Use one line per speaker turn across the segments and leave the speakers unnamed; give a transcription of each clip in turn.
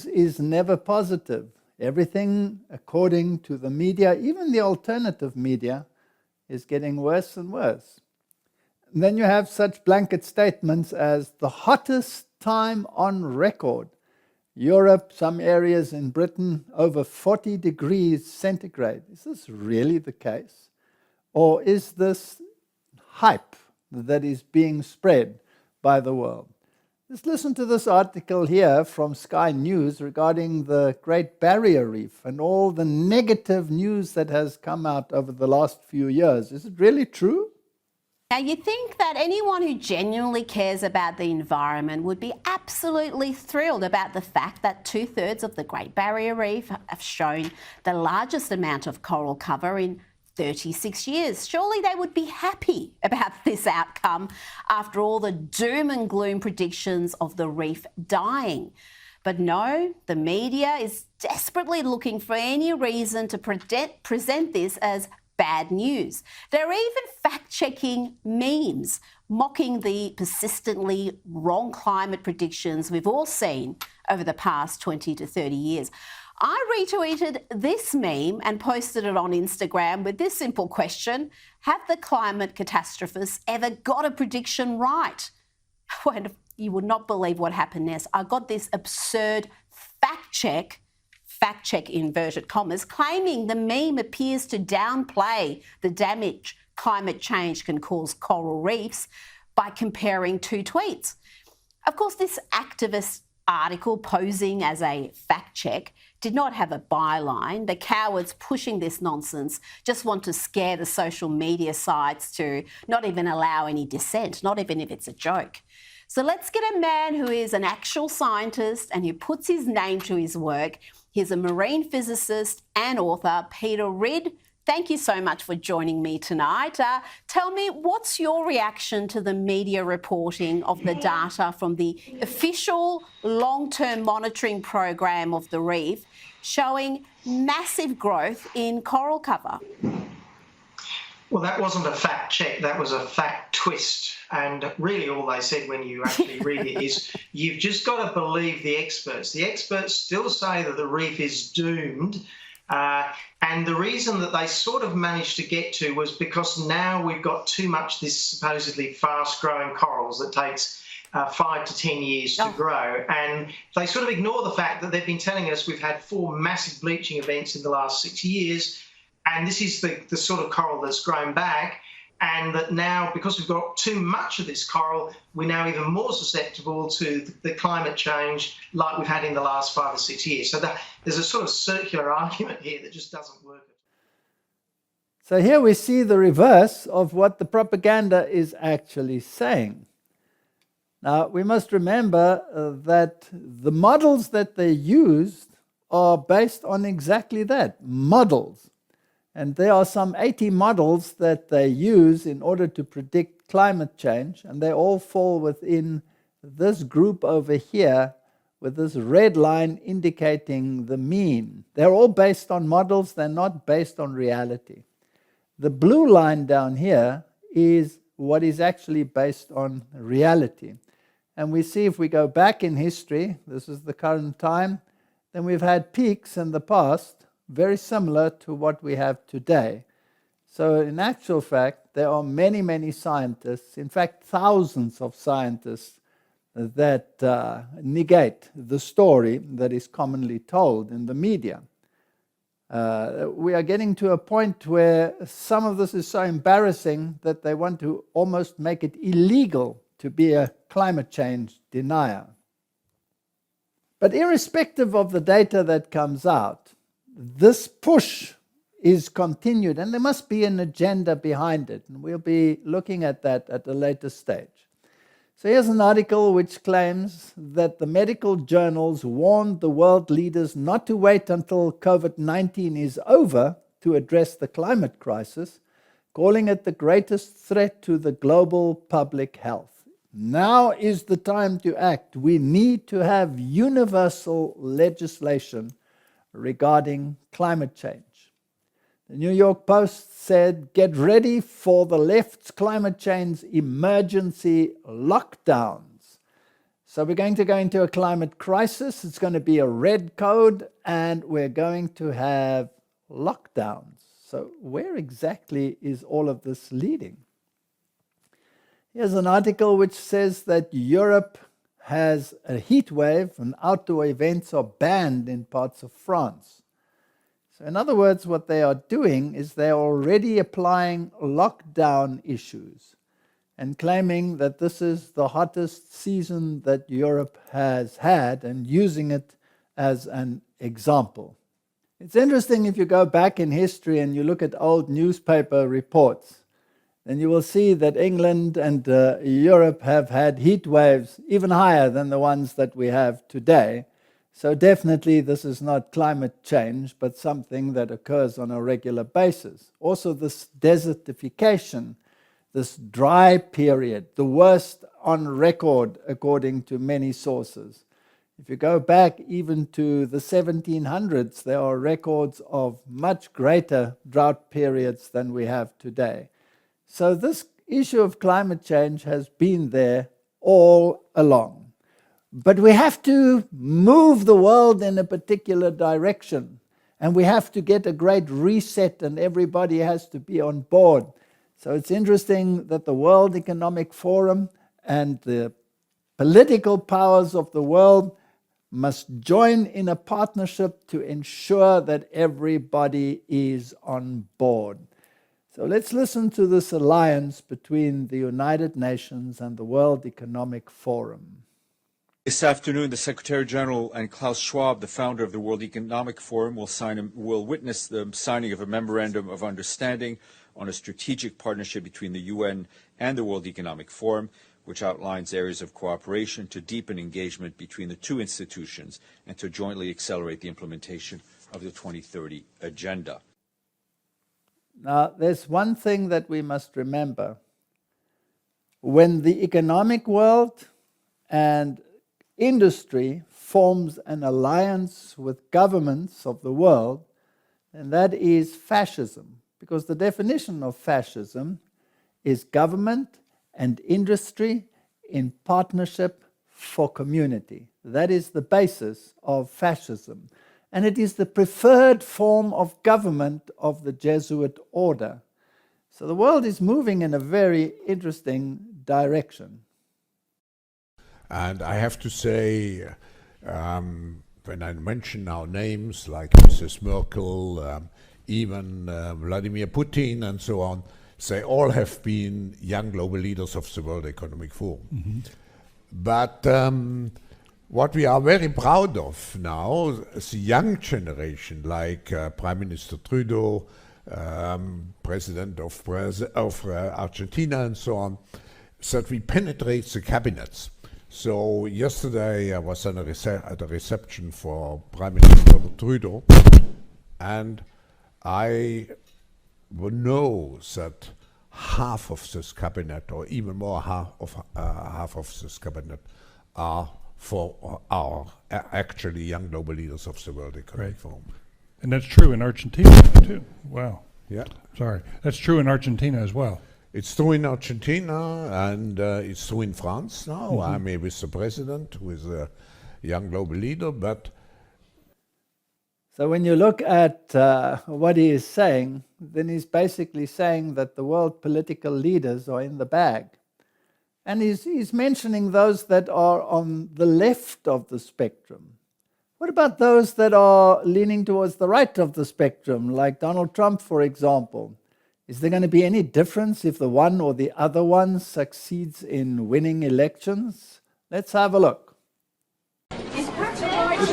is never positive. Everything, according to the media, even the alternative media, is getting worse and worse. And then you have such blanket statements as the hottest time on record. Europe, some areas in Britain, over 40 degrees centigrade. Is this really the case? Or is this hype that is being spread by the world? Just listen to this article here from Sky News regarding the Great Barrier Reef and all the negative news that has come out over the last few years. Is it really true?
Now, you'd think that anyone who genuinely cares about the environment would be absolutely thrilled about the fact that 2/3 of the Great Barrier Reef have shown the largest amount of coral cover in 36 years. Surely they would be happy about this outcome after all the doom and gloom predictions of the reef dying. But no, the media is desperately looking for any reason to present this as bad news. They're even fact-checking memes, mocking the persistently wrong climate predictions we've all seen over the past 20 to 30 years. I retweeted this meme and posted it on Instagram with this simple question: have the climate catastrophists ever got a prediction right? Well, you would not believe what happened next. I got this absurd fact check inverted commas, claiming the meme appears to downplay the damage climate change can cause coral reefs by comparing two tweets. Of course, this activist article posing as a fact check did not have a byline. The cowards pushing this nonsense just want to scare the social media sites to not even allow any dissent, not even if it's a joke. So let's get a man who is an actual scientist and who puts his name to his work. He's a marine physicist and author, Peter Ridd. Thank you so much for joining me tonight. Tell me, what's your reaction to the media reporting of the data from the official long-term monitoring program of the reef showing massive growth in coral cover?
Well, that wasn't a fact check, that was a fact twist. And really all they said when you actually read it is you've just got to believe the experts. The experts still say that the reef is doomed. And the reason that they sort of managed to get to was because now we've got too much this supposedly fast-growing corals that takes 5 to 10 years to grow. And they sort of ignore the fact that they've been telling us we've had 4 massive bleaching events in the last 6 years. And this is the sort of coral that's grown back. And that now, because we've got too much of this coral, we're now even more susceptible to the climate change like we've had in the last 5 or 6 years. So there's a sort of circular argument here that just doesn't work.
So here we see the reverse of what the propaganda is actually saying. Now, we must remember that the models that they used are based on exactly that, models. And there are some 80 models that they use in order to predict climate change, and they all fall within this group over here with this red line indicating the mean. They're all based on models, they're not based on reality. The blue line down here is what is actually based on reality. And we see if we go back in history, this is the current time, then we've had peaks in the past, very similar to what we have today. So in actual fact, there are many, many scientists, in fact, thousands of scientists that negate the story that is commonly told in the media. We are getting to a point where some of this is so embarrassing that they want to almost make it illegal to be a climate change denier. But irrespective of the data that comes out, this push is continued, and there must be an agenda behind it, and we'll be looking at that at a later stage. So here's an article which claims that the medical journals warned the world leaders not to wait until COVID-19 is over to address the climate crisis, calling it the greatest threat to the global public health. Now is the time to act. We need to have universal legislation regarding climate change. The New York Post said, get ready for the left's climate change emergency lockdowns. So we're going to go into a climate crisis. It's going to be a red code, and we're going to have lockdowns. So where exactly is all of this leading? Here's an article which says that Europe has a heat wave and outdoor events are banned in parts of France. So in other words, what they are doing is they're already applying lockdown issues and claiming that this is the hottest season that Europe has had and using it as an example. It's interesting if you go back in history and you look at old newspaper reports, then you will see that England and Europe have had heat waves even higher than the ones that we have today. So definitely this is not climate change, but something that occurs on a regular basis. Also this desertification, this dry period, the worst on record according to many sources. If you go back even to the 1700s, there are records of much greater drought periods than we have today. So this issue of climate change has been there all along. But we have to move the world in a particular direction. And we have to get a great reset, and everybody has to be on board. So it's interesting that the World Economic Forum and the political powers of the world must join in a partnership to ensure that everybody is on board. So let's listen to this alliance between the United Nations and the World Economic Forum.
This afternoon, the Secretary General and Klaus Schwab, the founder of the World Economic Forum, will witness the signing of a memorandum of understanding on a strategic partnership between the UN and the World Economic Forum, which outlines areas of cooperation to deepen engagement between the two institutions and to jointly accelerate the implementation of the 2030 Agenda.
Now, there's one thing that we must remember. When the economic world and industry forms an alliance with governments of the world, then that is fascism. Because the definition of fascism is government and industry in partnership for community. That is the basis of fascism. And it is the preferred form of government of the Jesuit order. So the world is moving in a very interesting direction.
And I have to say, when I mention now names like Mrs. Merkel, even Vladimir Putin and so on, they all have been young global leaders of the World Economic Forum. Mm-hmm. But what we are very proud of now, the young generation, like Prime Minister Trudeau, President of Argentina and so on, that we penetrate the cabinets. So yesterday I was at a reception for Prime Minister Trudeau, and I know that half of this cabinet, or even more half of this cabinet, are for our actually young global leaders of the World Economic Forum.
And that's true in Argentina too. Wow.
Yeah.
Sorry. That's true in Argentina as well.
It's true in Argentina, and it's true in France now. Mm-hmm. I'm here with the president, who is a young global leader, but...
So when you look at what he is saying, then he's basically saying that the world political leaders are in the bag. And he's mentioning those that are on the left of the spectrum. What about those that are leaning towards the right of the spectrum, like Donald Trump, for example? Is there going to be any difference if the one or the other one succeeds in winning elections? Let's have a look.
Mr.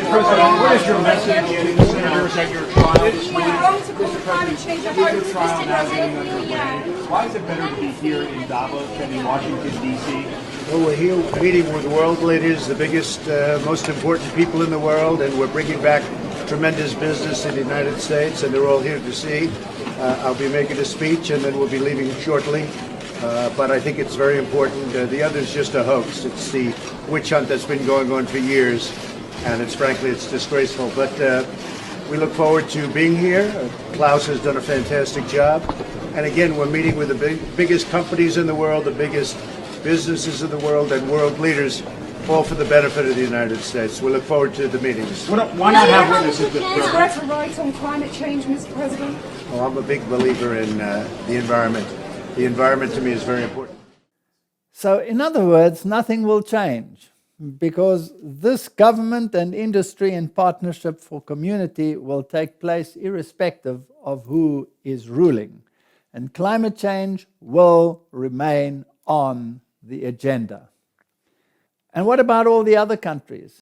President, what is your message to the senators at your trial this week? Mr. President, your trial now getting underway. Why is it better to be here in Davos than in Washington, D.C.?
Well, we're here meeting with world leaders, the biggest, most important people in the world, and we're bringing back tremendous business in the United States, and they're all here to see. I'll be making a speech, and then we'll be leaving shortly. But I think it's very important. The other's just a hoax. It's the witch hunt that's been going on for years, and frankly, it's disgraceful. But we look forward to being here. Klaus has done a fantastic job. And again, we're meeting with the biggest companies in the world, the biggest businesses in the world, and world leaders all for the benefit of the United States. We look forward to the meetings.
Why not have witnesses, Mr.
Is
President?
rhetoric on climate change, Mr. President?
Well, I'm a big believer in the environment. The environment to me is very important.
So, in other words, nothing will change because this government and industry and partnership for community will take place irrespective of who is ruling. And climate change will remain on the agenda. And what about all the other countries?